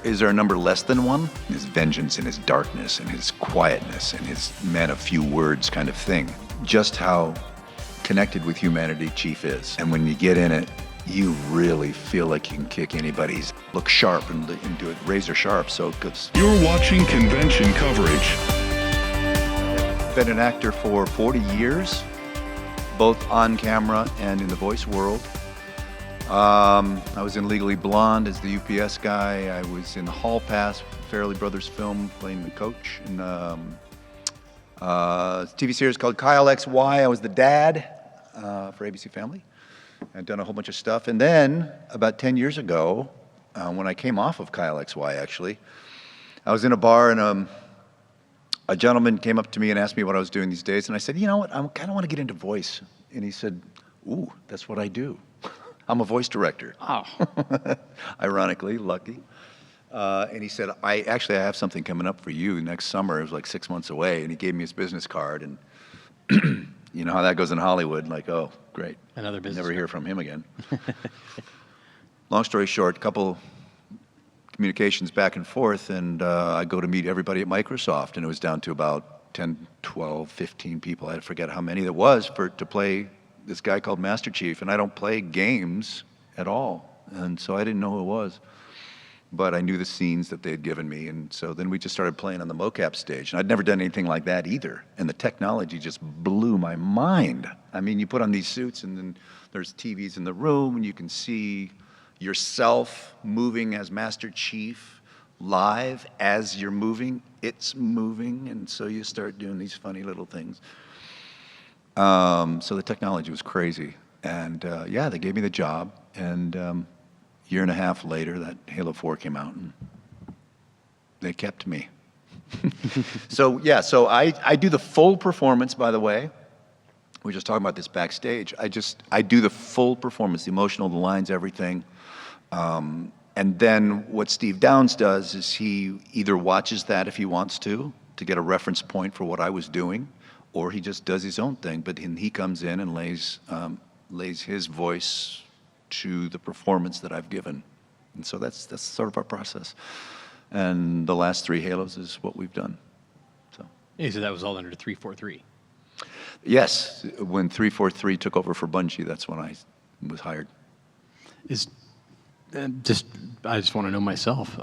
Is there a number less than one? His vengeance and his darkness and his quietness and his man of few words kind of thing. Just how connected with humanity Chief is. And when you get in it, you really feel like you can kick anybody's. Look sharp and do it razor sharp, so it goes. You're watching convention coverage. Been an actor for 40 years, both on camera and in the voice world. I was in Legally Blonde as the UPS guy. I was in the Hall Pass, Farrelly Brothers film, playing the coach. In a TV series called Kyle XY. I was the dad for ABC Family. I'd done a whole bunch of stuff. And then, about 10 years ago, when I came off of Kyle XY, actually, I was in a bar and a gentleman came up to me and asked me what I was doing these days. And I said, you know what, I kind of want to get into voice. And he said, ooh, that's what I do. I'm a voice director. Oh. Ironically, lucky. And he said, I have something coming up for you next summer. It was like 6 months away. And he gave me his business card. And you know how that goes in Hollywood. Like, oh, great. Another business Never card. hear from him again. Long story short, couple communications back and forth. And I go to meet everybody at Microsoft. And it was down to about 10, 12, 15 people. I forget how many there was to play this guy called Master Chief, and I don't play games at all, and so I didn't know who it was. But I knew the scenes that they had given me, and so then we just started playing on the mocap stage, and I'd never done anything like that either, and the technology just blew my mind. I mean, you put on these suits, and then there's TVs in the room, and you can see yourself moving as Master Chief live as you're moving. It's moving, and so you start doing these funny little things. So the technology was crazy, and yeah, they gave me the job, and year and a half later, that Halo 4 came out, and they kept me. So yeah, so I do the full performance, by the way. We were just talking about this backstage. I do the full performance, the emotional, the lines, everything. And then what Steve Downes does is he either watches that if he wants to get a reference point for what I was doing, or he just does his own thing, but he comes in and lays his voice to the performance that I've given. And so that's sort of our process. And the last 3 Halos is what we've done. So. Yeah, so that was all under 343. Yes, when 343 took over for Bungie, that's when I was hired. I just want to know myself.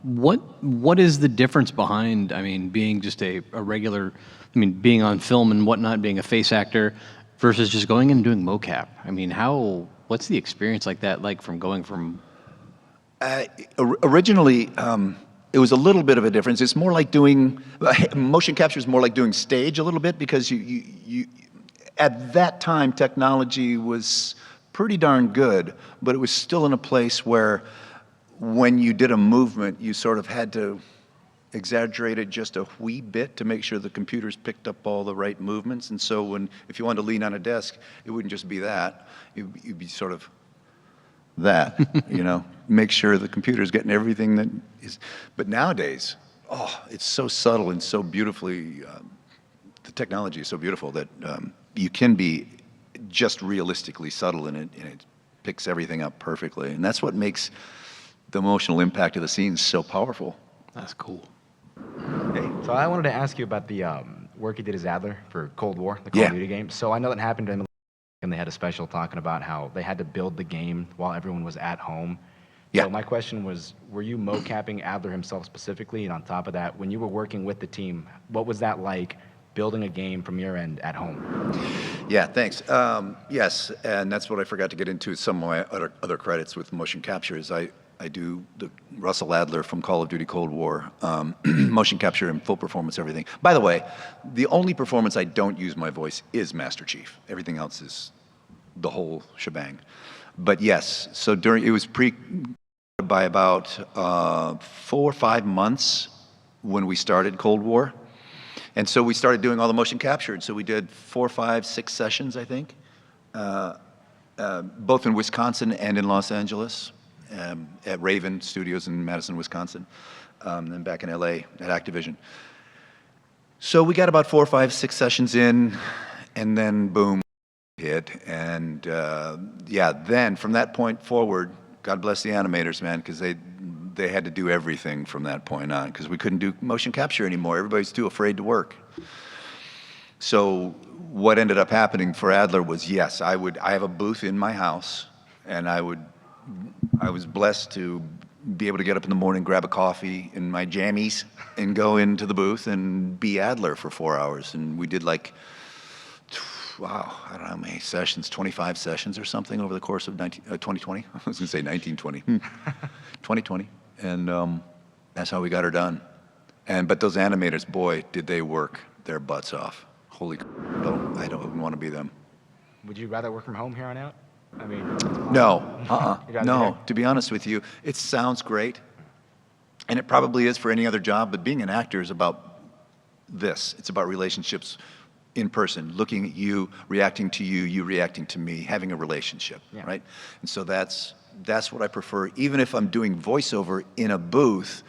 What is the difference behind, I mean, being just a regular, I mean, being on film and whatnot, being a face actor, versus just going and doing mocap? I mean, what's the experience like that, like from going from? Originally, it was a little bit of a difference. It's more like doing, motion capture is more like doing stage a little bit, because you at that time, technology was pretty darn good, but it was still in a place where when you did a movement, you sort of had to exaggerate it just a wee bit to make sure the computers picked up all the right movements. And so if you wanted to lean on a desk, it wouldn't just be that. You'd be sort of that, you know, make sure the computer's getting everything that is. But nowadays, oh, it's so subtle and so beautifully, the technology is so beautiful that you can be just realistically subtle in it, and it picks everything up perfectly. And that's what makes the emotional impact of the scenes so powerful. That's cool. Hey, so I wanted to ask you about the work you did as Adler for Cold War, the Call of Duty game. So I know that happened during the and they had a special talking about how they had to build the game while everyone was at home. Yeah. So my question was, were you mocapping Adler himself specifically? And on top of that, when you were working with the team, what was that like, building a game from your end at home? Yeah, thanks. Yes, and that's what I forgot to get into. Some of my other credits with motion capture is I do the Russell Adler from Call of Duty Cold War, motion capture and full performance, everything. By the way, the only performance I don't use my voice is Master Chief. Everything else is the whole shebang. But yes, so it was by about 4 or 5 months when we started Cold War. And so we started doing all the motion capture. And so we did 4, 5, 6 sessions, I think, both in Wisconsin and in Los Angeles, at Raven Studios in Madison, Wisconsin, and back in LA at Activision. So we got about 4, 5, 6 sessions in, and then boom, hit. And yeah, then from that point forward, God bless the animators, man, because they had to do everything from that point on because we couldn't do motion capture anymore. Everybody's too afraid to work. So what ended up happening for Adler was, yes, I have a booth in my house, and I was blessed to be able to get up in the morning, grab a coffee in my jammies, and go into the booth and be Adler for 4 hours. And we did like, wow, I don't know how many sessions, 25 sessions or something over the course of 2020. I was going to say 1920. 2020. And that's how we got her done. But those animators, boy, did they work their butts off. Holy I don't want to be them. Would you rather work from home here on out? I mean, no, You'd rather no. be To be honest with you, it sounds great, and it probably is for any other job. But being an actor is about this. It's about relationships in person, looking at you, reacting to you, you reacting to me, having a relationship, Yeah. right? And so that's what I prefer. Even if I'm doing voiceover in a booth,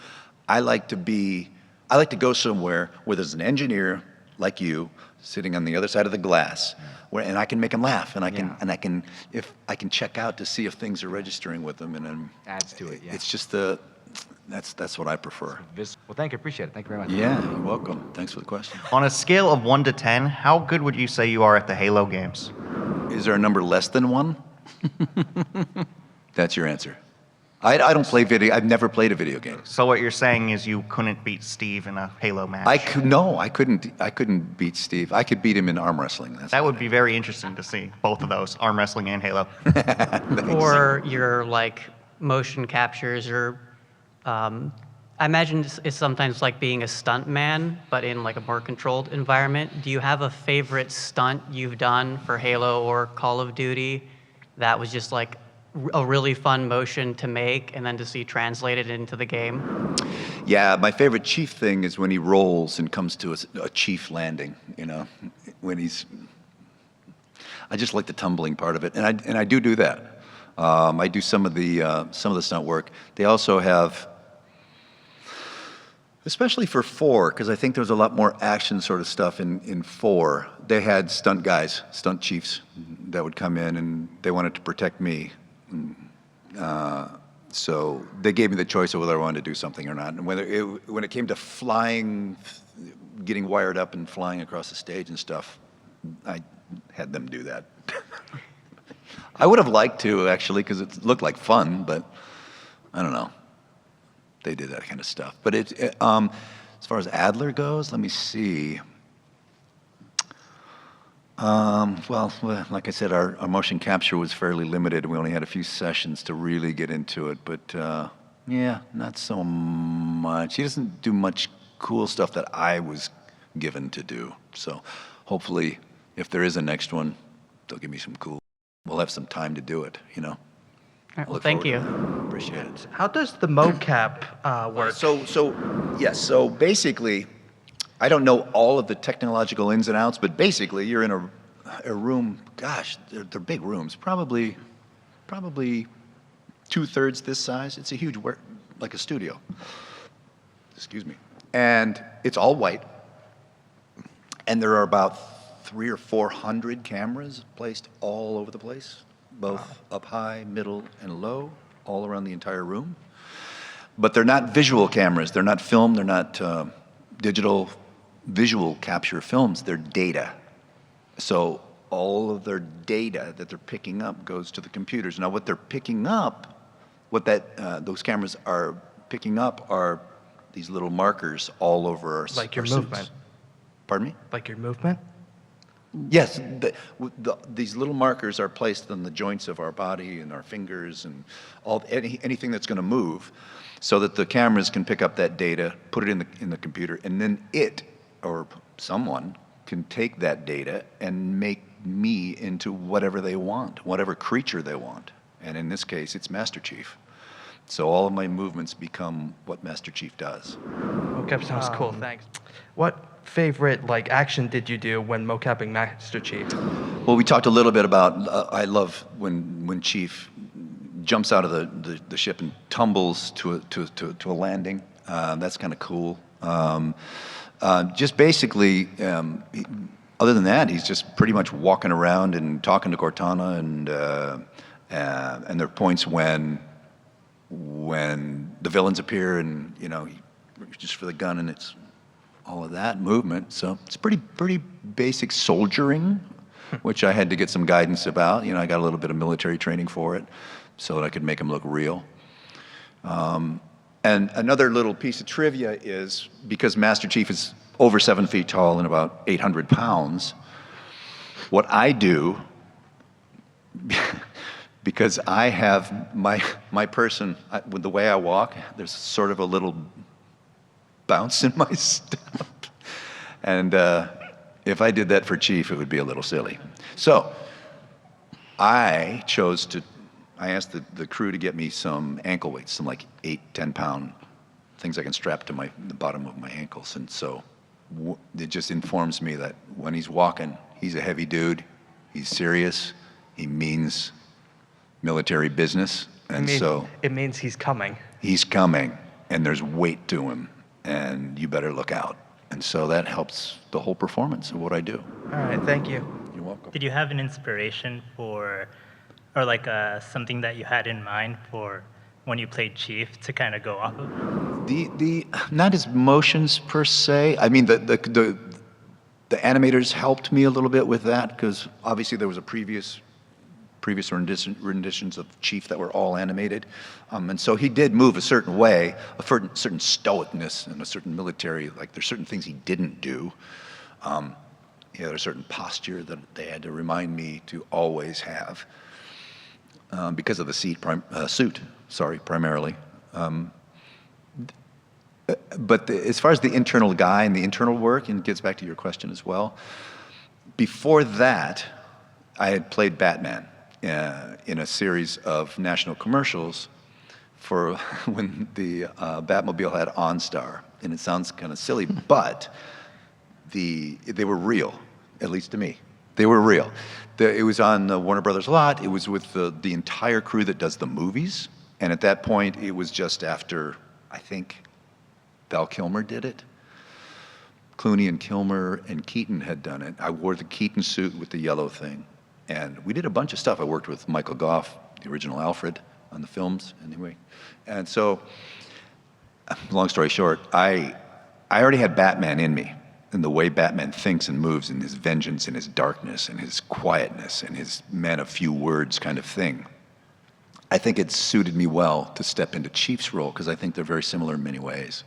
I like to go somewhere where there's an engineer like you sitting on the other side of the glass, and I can make them laugh, and I can check out to see if things are registering with them, and then Adds to it, yeah. It's just that's what I prefer. Well, thank you. Appreciate it. Thank you very much. Yeah, you're welcome. Thanks for the question. On a scale of 1 to 10, how good would you say you are at the Halo games? Is there a number less than 1? That's your answer. I don't play video. I've never played a video game. So what you're saying is you couldn't beat Steve in a Halo match? I couldn't beat Steve. I could beat him in arm wrestling. That would be very interesting to see, both of those, arm wrestling and Halo. Or your like motion captures, or I imagine it's sometimes like being a stunt man, but in like a more controlled environment. Do you have a favorite stunt you've done for Halo or Call of Duty that was just like a really fun motion to make and then to see translated into the game? Yeah, my favorite Chief thing is when he rolls and comes to a Chief landing. You know, I just like the tumbling part of it, and I do that. I do some of the stunt work. They also have, especially for 4, because I think there was a lot more action sort of stuff in 4. They had stunt guys, stunt chiefs that would come in, and they wanted to protect me. So they gave me the choice of whether I wanted to do something or not. And when it came to flying, getting wired up and flying across the stage and stuff, I had them do that. I would have liked to, actually, because it looked like fun, but I don't know. They did that kind of stuff. But as far as Adler goes, let me see. Well, like I said, our motion capture was fairly limited. We only had a few sessions to really get into it, but yeah, not so much. He doesn't do much cool stuff that I was given to do. So hopefully, if there is a next one, they'll give me some cool. We'll have some time to do it, you know. All right, well, Look thank forward you. to it. Appreciate it. How does the mocap work? So basically, I don't know all of the technological ins and outs, but basically you're in a room, gosh, they're big rooms, probably 2/3 this size. It's a huge work, like a studio. Excuse me. And it's all white. And there are about 300 or 400 cameras placed all over the place, both up high, middle, and low, all around the entire room. But they're not visual cameras. They're not film. They're not digital visual capture films. They're data. So all of their data that they're picking up goes to the computers. Now, what they're picking up, those cameras are picking up, are these little markers all over our Like your our suits. movement. Pardon me? Like your movement? Yes, these little markers are placed on the joints of our body and our fingers and anything that's going to move, so that the cameras can pick up that data, put it in the computer, and then it or someone can take that data and make me into whatever they want, whatever creature they want. And in this case, it's Master Chief. So all of my movements become what Master Chief does. Mocap sounds cool, thanks. What favorite action did you do when mocapping Master Chief? Well, we talked a little bit about, I love when Chief jumps out of the ship and tumbles to a landing. That's kind of cool. Just basically, other than that, he's just pretty much walking around and talking to Cortana, and there are points when when the villains appear and, you know, he reaches for the gun and it's all of that movement. So it's pretty basic soldiering, which I had to get some guidance about. You know, I got a little bit of military training for it so that I could make him look real. And another little piece of trivia is, because Master Chief is over 7 feet tall and about 800 pounds, what I do, because I have my person, with the way I walk, there's sort of a little bounce in my step. And if I did that for Chief, it would be a little silly. So I asked the crew to get me some ankle weights, some like 8-10 pound things I can strap to the bottom of my ankles. And so it just informs me that when he's walking, he's a heavy dude, he's serious, he means military business. And so it means he's coming. He's coming, and there's weight to him, and you better look out. And so that helps the whole performance of what I do. All right, thank you. You're welcome. Did you have an inspiration for, or like something that you had in mind for when you played Chief to kind of go off of? The not his motions per se. I mean, the animators helped me a little bit with that, because obviously there was a previous renditions of Chief that were all animated, and so he did move a certain way, a certain stoicness and a certain military. Like, there's certain things he didn't do. He had a certain posture that they had to remind me to always have, because of the suit. Primarily. But as far as the internal guy and the internal work, and it gets back to your question as well, before that, I had played Batman in a series of national commercials for when the Batmobile had OnStar. And it sounds kind of silly, but they were real, at least to me. They were real. It was on the Warner Brothers lot. It was with the entire crew that does the movies. And at that point, it was just after, I think, Val Kilmer did it. Clooney and Kilmer and Keaton had done it. I wore the Keaton suit with the yellow thing. And we did a bunch of stuff. I worked with Michael Goff, the original Alfred, on the films, anyway. And so, long story short, I already had Batman in me, and the way Batman thinks and moves, and his vengeance and his darkness and his quietness and his man of few words kind of thing. I think it suited me well to step into Chief's role, because I think they're very similar in many ways,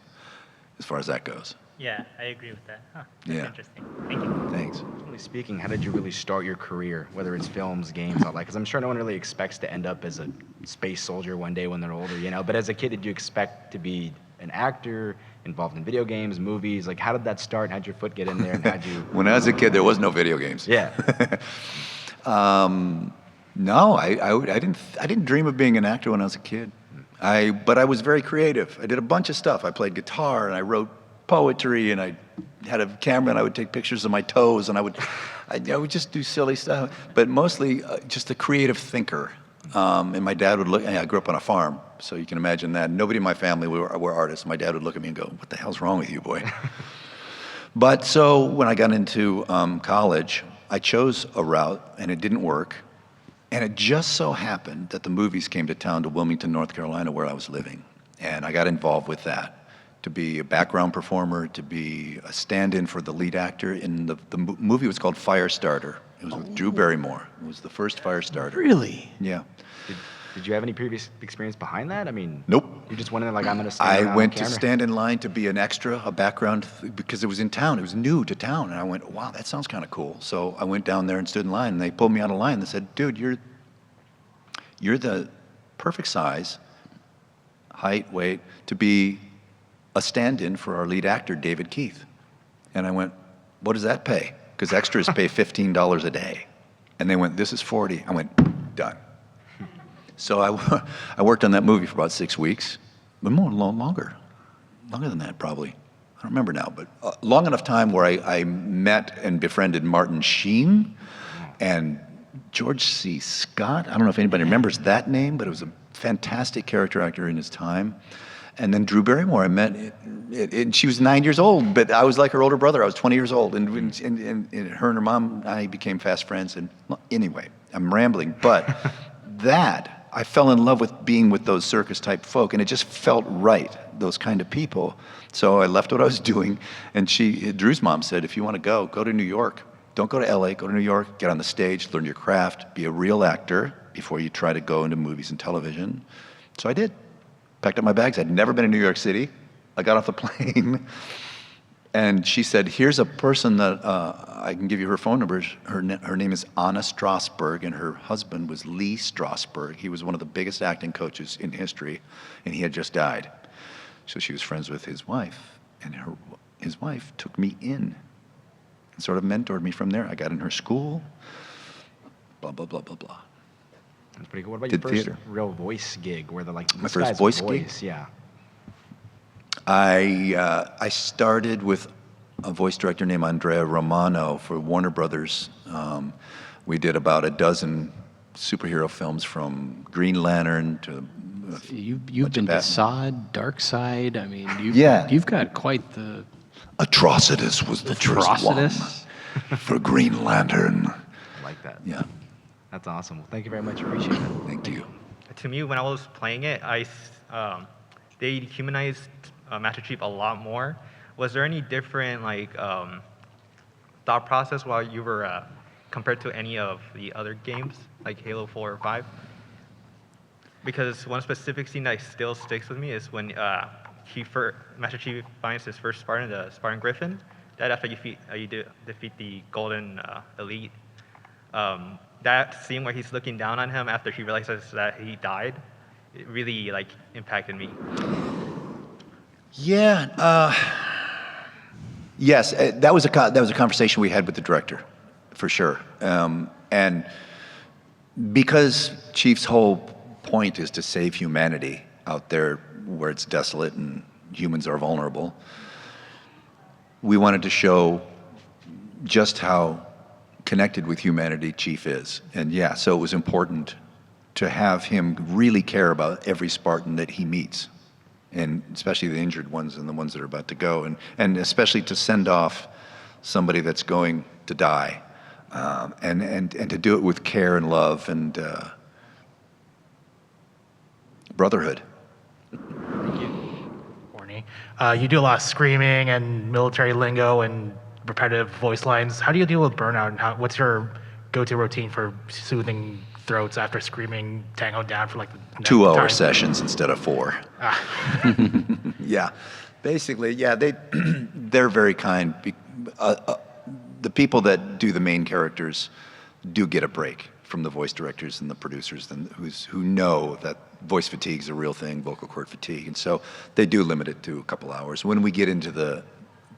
as far as that goes. Yeah, I agree with that. Huh, that's Yeah. interesting. Thank you. Thanks. Generally speaking, how did you really start your career, whether it's films, games, all that? Because I'm sure no one really expects to end up as a space soldier one day when they're older, you know? But as a kid, did you expect to be an actor, involved in video games, movies? Like, how did that start? How'd your foot get in there, and how'd you... When I was a kid, there was no video games. Yeah. No, I didn't dream of being an actor when I was a kid. But I was very creative. I did a bunch of stuff. I played guitar, and I wrote poetry, and I had a camera, and I would take pictures of my toes, and I would just do silly stuff. But mostly just a creative thinker. And my dad would look. I grew up on a farm, so you can imagine that. Nobody in my family were artists. My dad would look at me and go, "What the hell's wrong with you, boy?" But so when I got into college, I chose a route, and it didn't work. And it just so happened that the movies came to town, to Wilmington, North Carolina, where I was living. And I got involved with that, to be a background performer, to be a stand-in for the lead actor. In the movie was called Firestarter. It was with Drew Barrymore. It was the first Firestarter. Really? Yeah. Did you have any previous experience behind that? I mean... Nope. You just went in there like, I'm going to stand I went to camera. stand in line to be an extra, a background, because it was in town. It was new to town. And I went, wow, that sounds kind of cool. So I went down there and stood in line, and they pulled me out of line. They said, dude, you're the perfect size, height, weight, to be a stand-in for our lead actor, David Keith. And I went, what does that pay? Because extras pay $15 a day. And they went, this is $40. I went, done. So I worked on that movie for about 6 weeks, but longer than that probably. I don't remember now, but long enough time where I met and befriended Martin Sheen and George C. Scott. I don't know if anybody remembers that name, but it was a fantastic character actor in his time. And then Drew Barrymore, I met, and she was 9 years old, but I was like her older brother. I was 20 years old, and her and her mom and I became fast friends. And well, anyway, I'm rambling, but that I fell in love with being with those circus type folk, and it just felt right, those kind of people. So I left what I was doing, and Drew's mom said, if you want to go to New York. Don't go to LA, go to New York, get on the stage, learn your craft, be a real actor before you try to go into movies and television. So I did. Packed up my bags. I'd never been in New York City. I got off the plane, and she said, here's a person that I can give you her phone number. Her name is Anna Strasberg, and her husband was Lee Strasberg. He was one of the biggest acting coaches in history, and he had just died. So she was friends with his wife, and his wife took me in and sort of mentored me from there. I got in her school, blah, blah, blah, blah, blah. That's pretty cool. What about Did your first theater. real voice gig where they're like, My this first guy's voice gig? Yeah. I started with a voice director named Andrea Romano for Warner Brothers. We did about a dozen superhero films, from Green Lantern to You've bunch been of to Sod, Dark Side. I mean, Yeah. you've got quite the Atrocitus was the first one Atrocitus. for Green Lantern. I like that. Yeah, That's awesome. Well, thank you very much. Appreciate it. thank you. To me, when I was playing it, they humanized Master Chief a lot more. Was there any different thought process while you were compared to any of the other games, like Halo 4 or 5? Because one specific scene that still sticks with me is when Master Chief finds his first Spartan, the Spartan Griffin, that after you defeat the Golden Elite. That scene where he's looking down on him after he realizes that he died, it really impacted me. Yeah. Yes, that was a conversation we had with the director, for sure. And because Chief's whole point is to save humanity out there where it's desolate and humans are vulnerable, we wanted to show just how connected with humanity Chief is. And yeah, so it was important to have him really care about every Spartan that he meets, and especially the injured ones and the ones that are about to go, and especially to send off somebody that's going to die, and to do it with care and love and brotherhood. Corny. You do a lot of screaming and military lingo and repetitive voice lines. How do you deal with burnout, and what's your go-to routine for soothing throats after screaming Tango down for the 2-hour time? sessions instead of 4. Yeah, basically, yeah, they're very kind. The people that do the main characters do get a break from the voice directors and the producers who know that voice fatigue is a real thing, vocal cord fatigue, and so they do limit it to a couple hours. When we get into the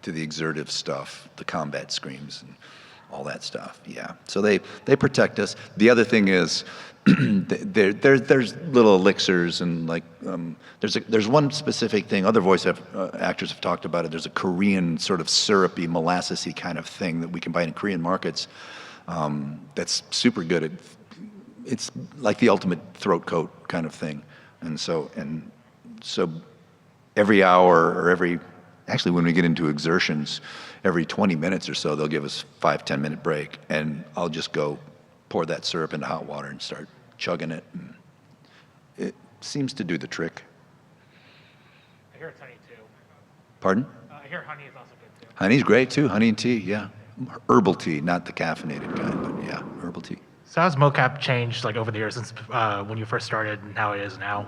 exertive stuff, the combat screams and all that stuff, yeah. So they protect us. The other thing is there's little elixirs and there's one specific thing. Other voice actors have talked about it. There's a Korean sort of syrupy, molassesy kind of thing that we can buy in Korean markets. That's super good. It's like the ultimate throat coat kind of thing. And so every hour or actually when we get into exertions, every 20 minutes or so, they'll give us 5-10 minute break, and I'll just go pour that syrup into hot water and start chugging it. And it seems to do the trick. I hear it's honey too. Pardon? I hear honey is also good too. Honey's great too, honey and tea, yeah. Herbal tea, not the caffeinated kind, but yeah, herbal tea. So how's mocap changed over the years since when you first started and how it is now?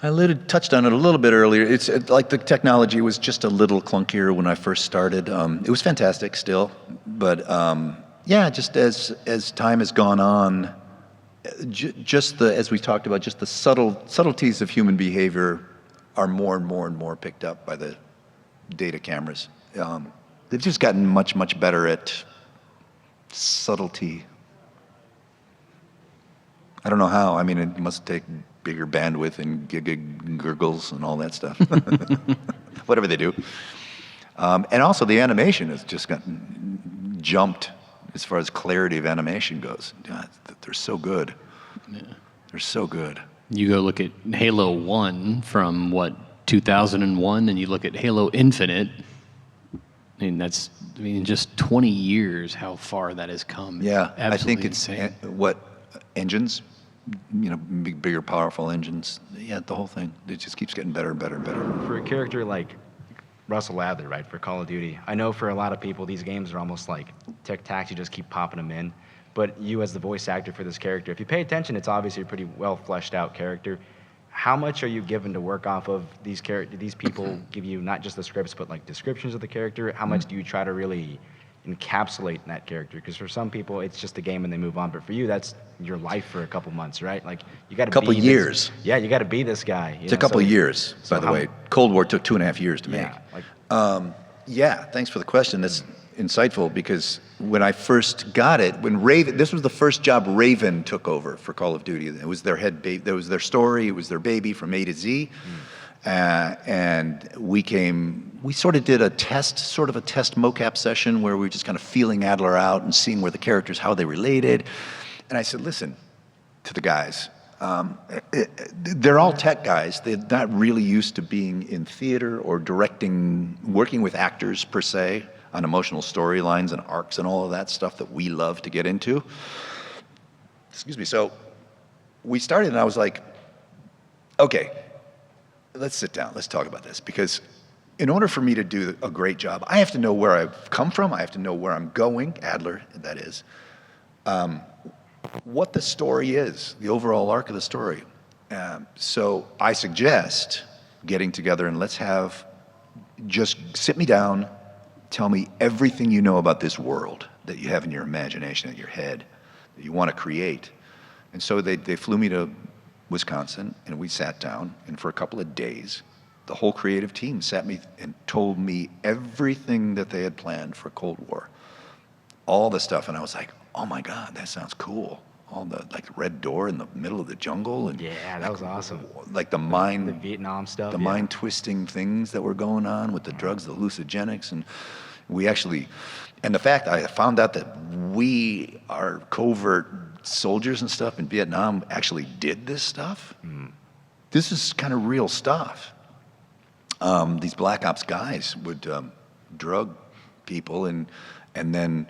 I touched on it a little bit earlier. It's like the technology was just a little clunkier when I first started. It was fantastic still, but yeah, just as time has gone on, as we talked about, just the subtleties of human behavior are more and more and more picked up by the data cameras. They've just gotten much, much better at subtlety. I don't know how. I mean, it must take bigger bandwidth and gurgles and all that stuff. Whatever they do. And also the animation has just gotten jumped as far as clarity of animation goes. God, they're so good. Yeah. They're so good. You go look at Halo 1 from 2001, and you look at Halo Infinite. In just 20 years, how far that has come. Yeah, Absolutely I think it's insane. engines? bigger, powerful engines. Yeah, the whole thing. It just keeps getting better and better and better. For a character like Russell Adler, right, for Call of Duty, I know for a lot of people these games are almost like tic-tacs, you just keep popping them in. But you as the voice actor for this character, if you pay attention, it's obviously a pretty well fleshed out character. How much are you given to work off of these characters? These people give you not just the scripts, but like descriptions of the character. How much do you try to really encapsulate that character? Because for some people, it's just a game and they move on. But for you, that's your life for a couple months, right? Like you got to couple be years. Yeah, you got to be this guy. It's a couple of years, by the way. Cold War took 2.5 years to make. Yeah, thanks for the question. That's insightful because when I first got it, when Raven, this was the first job Raven took over for Call of Duty. It was their head baby, that was their story, it was their baby from A to Z. And we sort of did a test mocap session where we were just kind of feeling Adler out and seeing where the characters, how they related. And I said, listen to the guys. They're all tech guys. They're not really used to being in theater or directing, working with actors per se on emotional storylines and arcs and all of that stuff that we love to get into. Excuse me. So we started and I was like, okay, let's sit down. Let's talk about this because in order for me to do a great job, I have to know where I've come from. I have to know where I'm going, Adler, that is. What the story is, the overall arc of the story. So I suggest getting together and just sit me down, tell me everything you know about this world that you have in your imagination, in your head, that you want to create. And so they flew me to Wisconsin and we sat down and for a couple of days, the whole creative team sat me and told me everything that they had planned for Cold War. All the stuff, and I was like, oh my God, that sounds cool. All the red door in the middle of the jungle, and yeah, that was awesome. Like the Vietnam stuff, the mind twisting things that were going on with the drugs, the hallucinogenics, and the fact I found out that we, our covert soldiers and stuff in Vietnam, actually did this stuff. This is kind of real stuff. These black ops guys would drug people and then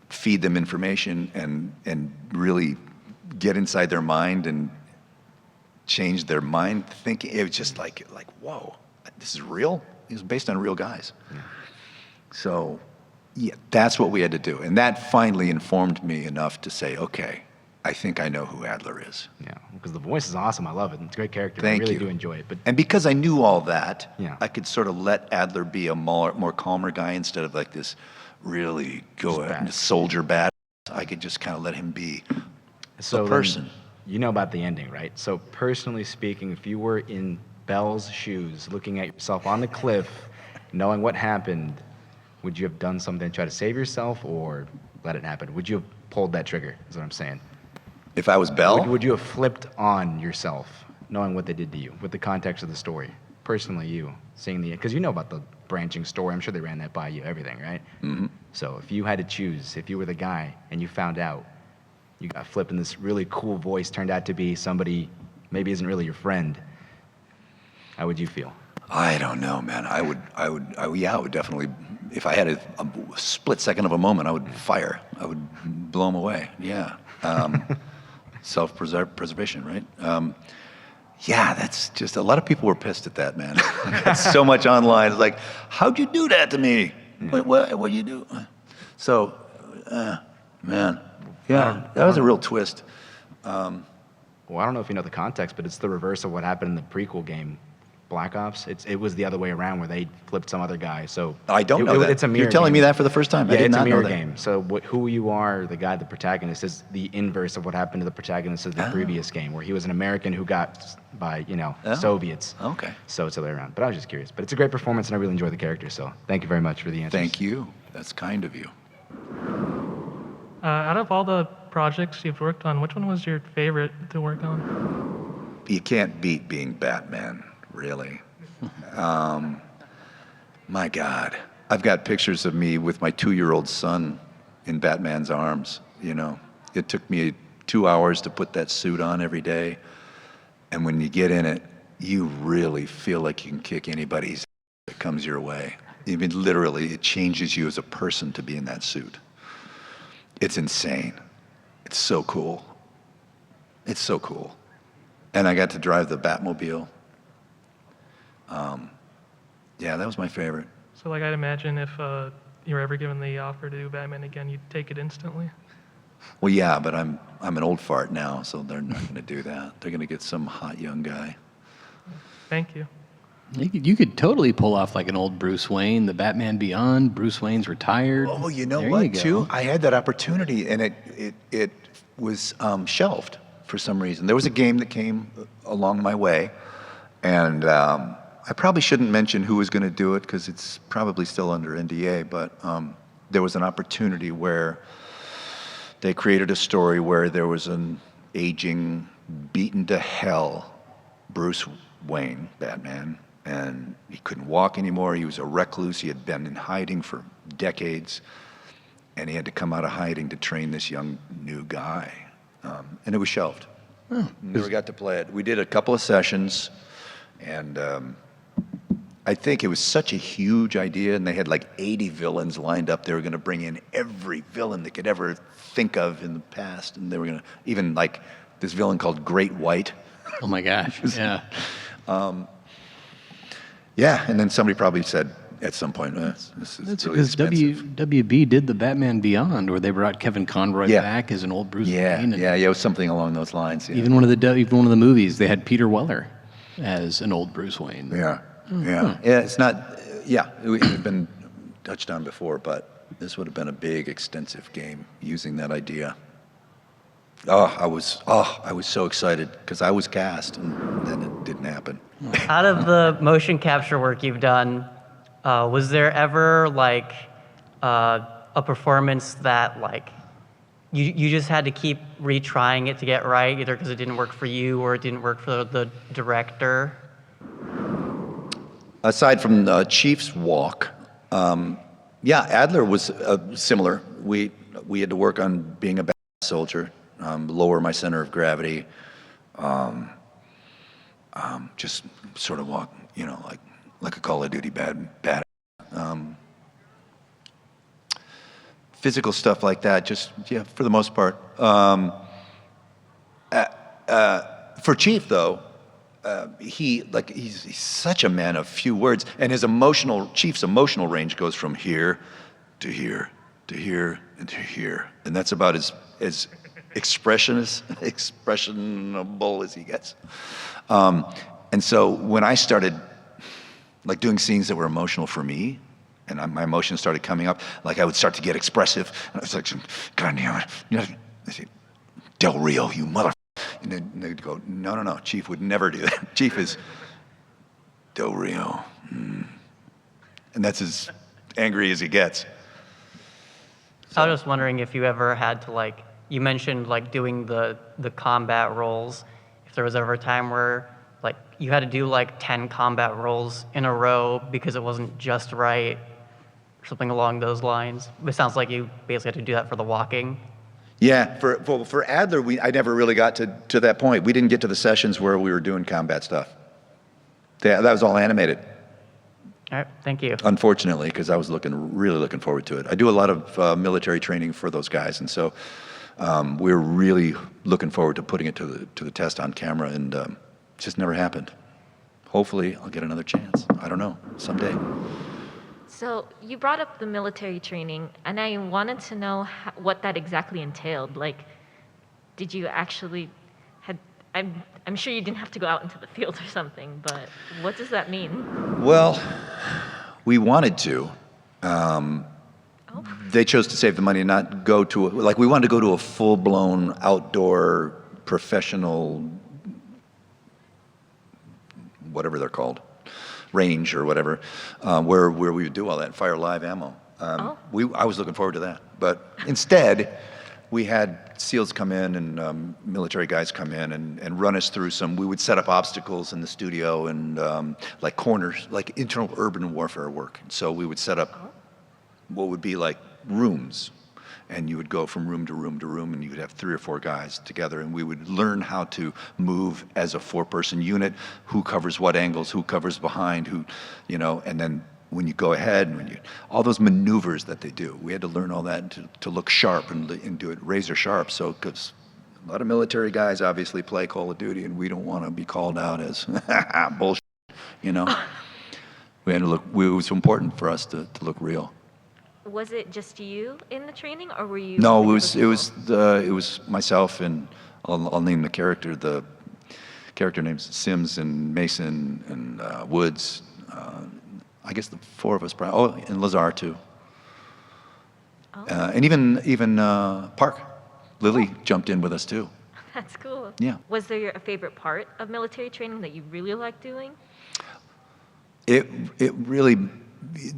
feed them information and really get inside their mind and change their mind thinking. It was just like whoa, this is real. It was based on real guys. So yeah, that's what we had to do. And that finally informed me enough to say, okay, I think I know who Adler is. Yeah, because the voice is awesome. I love it. It's a great character. Thank I really you. do enjoy it. And because I knew all that, Yeah. I could sort of let Adler be a more calmer guy instead of like this really soldier bad. I could just kind of let him be a person. Then, you know about the ending, right? So personally speaking, if you were in Belle's shoes, looking at yourself on the cliff, knowing what happened, would you have done something to try to save yourself or let it happen? Would you have pulled that trigger, is what I'm saying? If I was Belle? Would you have flipped on yourself, knowing what they did to you, with the context of the story? Personally, you, seeing because you know about the branching story, I'm sure they ran that by you, everything, right? Mm-hmm. So if you had to choose, if you were the guy and you found out, you got flipped and this really cool voice turned out to be somebody maybe isn't really your friend, how would you feel? I don't know, man. I would definitely, if I had a split second of a moment, I would fire. I would blow them away. Yeah. Self-preservation, right? Yeah, that's just, a lot of people were pissed at that, man. I got so much online. It's like, how'd you do that to me? What'd you do? So, man, yeah, that was a real twist. Well, I don't know if you know the context, but it's the reverse of what happened in the prequel game, Black Ops. It was the other way around where they flipped some other guy. So I don't know that. It's a mirror You're telling game. me that for the first time? Yeah, I did it's not a mirror know that. game. So who you are, the guy, the protagonist, is the inverse of what happened to the protagonist of the previous game, where he was an American who got by Soviets. Okay. So it's the other way around. But I was just curious. But it's a great performance, and I really enjoy the character. So thank you very much for the answers. Thank you. That's kind of you. Out of all the projects you've worked on, which one was your favorite to work on? You can't beat being Batman, really. My God. I've got pictures of me with my 2-year-old son in Batman's arms, you know. It took me 2 hours to put that suit on every day. And when you get in it, you really feel like you can kick anybody's that comes your way. Even literally, it changes you as a person to be in that suit. It's insane. It's so cool. It's so cool. And I got to drive the Batmobile. Yeah, that was my favorite. So, like, I'd imagine if you were ever given the offer to do Batman again, you'd take it instantly. Well, yeah, but I'm an old fart now, so they're not going to do that. They're going to get some hot young guy. Thank you. You could totally pull off like an old Bruce Wayne, the Batman Beyond. Bruce Wayne's retired. Oh, you know There what, you go. too? I had that opportunity, and it was shelved for some reason. There was a game that came along my way, and I probably shouldn't mention who was going to do it because it's probably still under NDA, but there was an opportunity where they created a story where there was an aging, beaten to hell Bruce Wayne, Batman, and he couldn't walk anymore. He was a recluse. He had been in hiding for decades, and he had to come out of hiding to train this young new guy. And it was shelved. Never got to play it. We did a couple of sessions, and I think it was such a huge idea, and they had like 80 villains lined up. They were going to bring in every villain they could ever think of in the past, and they were going to even like this villain called Great White. Oh my gosh! Yeah. Yeah, and then somebody probably said at some point, this is That's really because expensive. WB did the Batman Beyond, where they brought Kevin Conroy back as an old Bruce Wayne. and it was something along those lines. Yeah, Even one of the movies, they had Peter Weller as an old Bruce Wayne. yeah. It's not. Yeah, it had been touched on before, but this would have been a big, extensive game using that idea. I was so excited because I was cast, and then it didn't happen. Out of the motion capture work you've done, was there ever like a performance that like you just had to keep retrying it to get right, either because it didn't work for you or it didn't work for the director? Aside from the Chief's walk, Adler was similar. We had to work on being a bad soldier, lower my center of gravity, just sort of walk, like a Call of Duty bad. Physical stuff like that, just for the most part. For Chief though, he's such a man of few words, and Chief's emotional range goes from here to here to here and to here, and that's about as expressionable as he gets. And so when I started like doing scenes that were emotional for me, and my emotions started coming up, like I would start to get expressive, and I was like, God damn it, I say, Del Rio, you mother. And then they'd go, no, Chief would never do that. Chief is Del Rio. And that's as angry as he gets. I was just wondering if you ever had to like, you mentioned like doing the combat roles, if there was ever a time where like you had to do like 10 combat roles in a row because it wasn't just right, or something along those lines. It sounds like you basically had to do that for the walking. Yeah, for Adler, I never really got to that point. We didn't get to the sessions where we were doing combat stuff. That was all animated. All right, thank you. Unfortunately, because I was really looking forward to it. I do a lot of military training for those guys, and so we were really looking forward to putting it to the test on camera, and it just never happened. Hopefully, I'll get another chance. I don't know, someday. So you brought up the military training, and I wanted to know what that exactly entailed. Like, did you actually I'm sure you didn't have to go out into the field or something, but what does that mean? Well, we wanted to. They chose to save the money and not go to, we wanted to go to a full-blown outdoor professional, whatever they're called, range or whatever, where we would do all that and fire live ammo. I was looking forward to that. But instead, we had SEALs come in and military guys come in and run us through we would set up obstacles in the studio and like corners, like internal urban warfare work. So we would set up what would be like rooms, and you would go from room to room to room, and you would have 3 or 4 guys together, and we would learn how to move as a 4-person unit, who covers what angles, who covers behind, and then when you go ahead, all those maneuvers that they do, we had to learn all that to look sharp and do it razor sharp, so because A lot of military guys obviously play Call of Duty, and we don't want to be called out as bullshit, you know? We had to look, it was important for us to look real. Was it just you in the training, or were you? No, with other it was myself, and I'll name the character. The character names Sims and Mason and Woods. I guess the four of us. Oh, and Lazar too. Oh. And even Park, Lily jumped in with us too. That's cool. Yeah. Was there a favorite part of military training that you really liked doing? It really,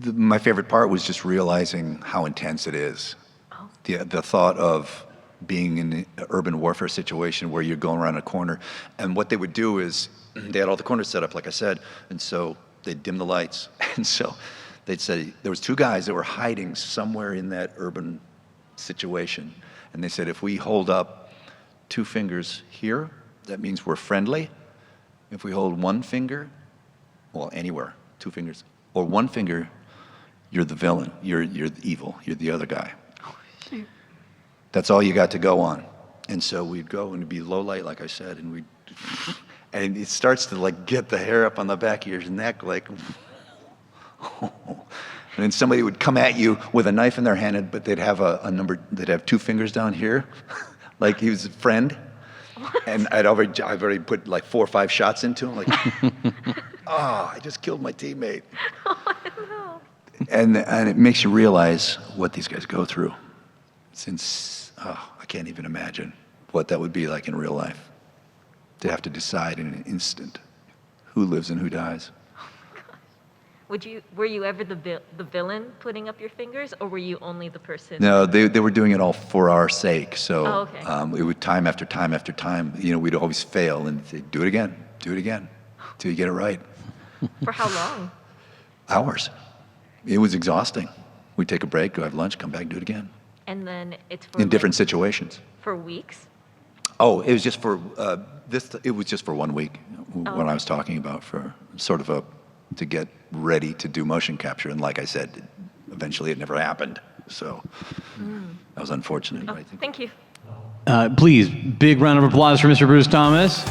my favorite part was just realizing how intense it is. Oh. The thought of being in an urban warfare situation where you're going around a corner, and what they would do is they had all the corners set up, like I said, and so they'd dim the lights, and so they'd say there was two guys that were hiding somewhere in that urban situation, and they said if we hold up 2 fingers here, that means we're friendly. If we hold 1 finger, well, anywhere, 2 fingers, or 1 finger, you're the villain. You're evil. You're the other guy. Oh, shoot. That's all you got to go on. And so we'd go and it'd be low light, like I said, and and it starts to like get the hair up on the back of your neck, like, and then somebody would come at you with a knife in their hand, but they'd have a number, they'd have 2 fingers down here, like he was a friend. And I've already put like 4 or 5 shots into him, like, oh, I just killed my teammate. Oh, no. And it makes you realize what these guys go through. I can't even imagine what that would be like in real life. To have to decide in an instant who lives and who dies. Were you ever the villain putting up your fingers, or were you only the person? No, they were doing it all for our sake. So Oh, okay. it would time after time after time, we'd always fail and they'd do it again, till you get it right. For how long? Hours. It was exhausting. We'd take a break, go have lunch, come back, do it again. And then it's for In like, different situations. for weeks. Oh, it was just for it was just for 1 week. Oh, What I okay. was talking about, for sort of to get ready to do motion capture, and like I said, eventually it never happened. So that was unfortunate. Oh, but I think thank you. Please, big round of applause for Mr. Bruce Thomas.